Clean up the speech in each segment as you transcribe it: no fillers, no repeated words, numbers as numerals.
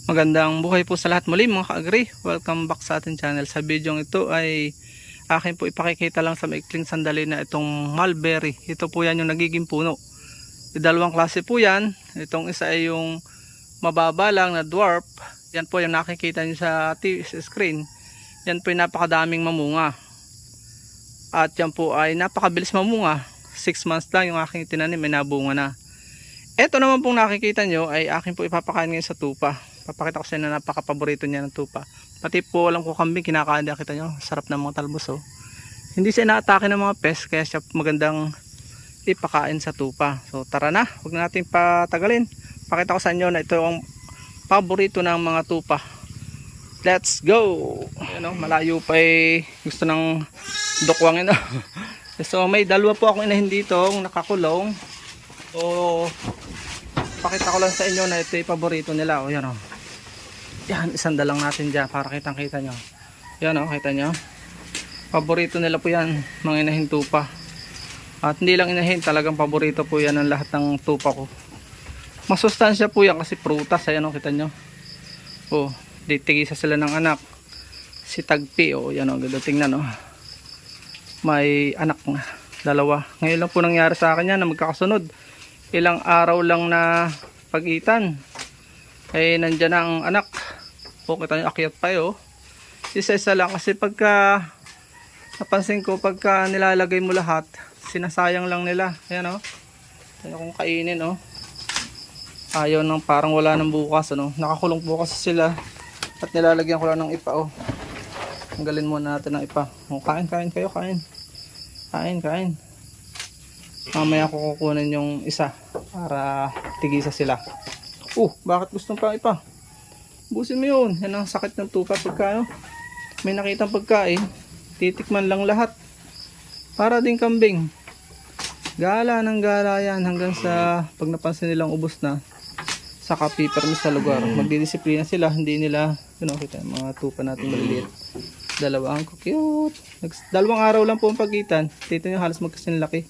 Magandang buhay po sa lahat muli mga ka-agri. Welcome back sa ating channel. Sa video ito ay akin po ipakikita lang sa maikling sandali na itong mulberry. Ito po yan yung nagiging puno. Dalawang klase po yan. Itong isa ay yung mababa lang na dwarf. Yan po yung nakikita nyo sa screen. Yan po yung napakadaming mamunga. At yan po ay napakabilis mamunga. 6 months lang yung aking tinanim ay nabunga na. Ito naman pong nakikita nyo ay akin po ipapakain ngayon sa tupa. Papakita ko sa inyo na napaka-paborito niya ng tupa. Pati po walang kukambing, kinakain. Kita nyo, sarap ng mga talbos. Oh. Hindi siya inaatake ng mga pest, kaya siya magandang ipakain sa tupa. So tara na, huwag na natin patagalin. Pakita ko sa inyo na ito ang paborito ng mga tupa. Let's go! Ayan, malayo pa gusto ng dukwangin. So may dalawa po akong inahin dito nakakulong. So pakita ko lang sa inyo na ito yung paborito nila. O yan o. Yan, isanda lang natin dyan para kitang kita nyo. Yan o, kita nyo. Paborito nila po yan, mga inahin tupa. At hindi lang inahin, talagang paborito po yan ng lahat ng tupa ko. Masustansya po yan kasi prutas. Ayan o, kita nyo. O, titigisa sila ng anak. Si Tagpi o, yan o, ganda tingnan o. May anak na, dalawa. Ngayon lang po nangyari sa akin yan na magkakasunod. Ilang araw lang na pagitan ay nandyan ang anak. O, kita nyo, akyat pa yun. Isa-isa lang kasi pagka napansin ko, pagka nilalagay mo lahat, sinasayang lang nila. Ayan o, ayan kung kainin o. Ayaw nang parang wala nang bukas ano. Nakakulong bukas sila at nilalagyan ko lang ng ipa o. Tanggalin muna natin ng ipa. O, kain kayo, kain. Kain. Mamaya ko kukunin yung isa para tigisa sila. Bakit gustong pang ipa? Busin mo yun. Yan ang sakit ng tupa pagka may nakitang pagkain, titikman lang lahat. Para din kambing. Gala ng gala yan hanggang sa pag napansin nilang ubos na, saka pipermis sa lugar. Magdidisiplina sila, hindi nila, kita mga tupa natin maliliit. Dalawa ang cute. Dalawang araw lang po ang pagitan. Dito nyo halos magkasin laki.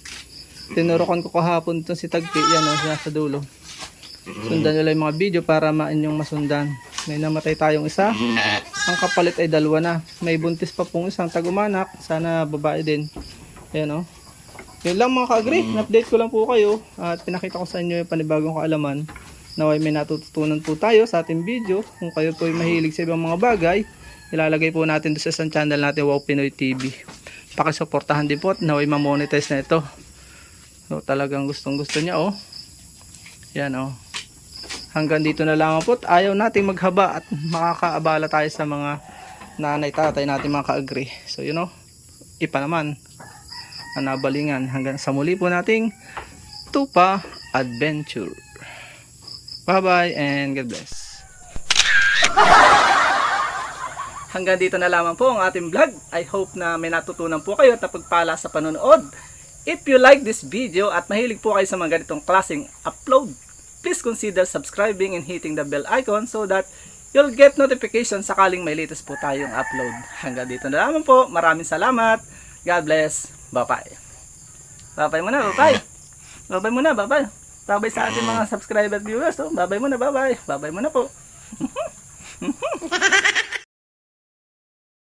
Tinurukan ko kahapon itong si Tagpi. Yan o, siya sa dulo. Sundan nyo lang yung mga video para mainyong masundan. May namatay tayong isa. Ang kapalit ay dalawa na. May buntis pa pong isang tagumanak. Sana babae din. Ayan o. Yun lang mga ka-agri. Update ko lang po kayo. At pinakita ko sa inyo yung panibagong kaalaman. Naway may natututunan po tayo sa ating video. Kung kayo po ay mahilig sa ibang mga bagay, ilalagay po natin doon sa isang channel natin, Wow Pinoy TV. Pakisuportahan din po at naway ma-monetize na ito. So talagang gustong gusto niya o. Yan o. Hanggang dito na lang po. Ayaw nating maghaba at makakaabala tayo sa mga nanay tatay natin mga ka-agri. So ipa naman nabalingan. Hanggang sa muli po nating tupa adventure. Bye bye and God bless. Hanggang dito na lamang po ang ating vlog. I hope na may natutunan po kayo at napagpala sa panonood. If you like this video at mahilig po kayo sa mga ganitong klaseng upload, please consider subscribing and hitting the bell icon so that you'll get notification sakaling may latest po tayong upload. Hanggang dito na lamang po. Maraming salamat. God bless. Bye-bye. Bye-bye muna. Bye-bye. Bye-bye muna. Bye-bye. Bye-bye sa ating mga subscriber viewers. Bye-bye muna. Bye-bye. Bye-bye muna po.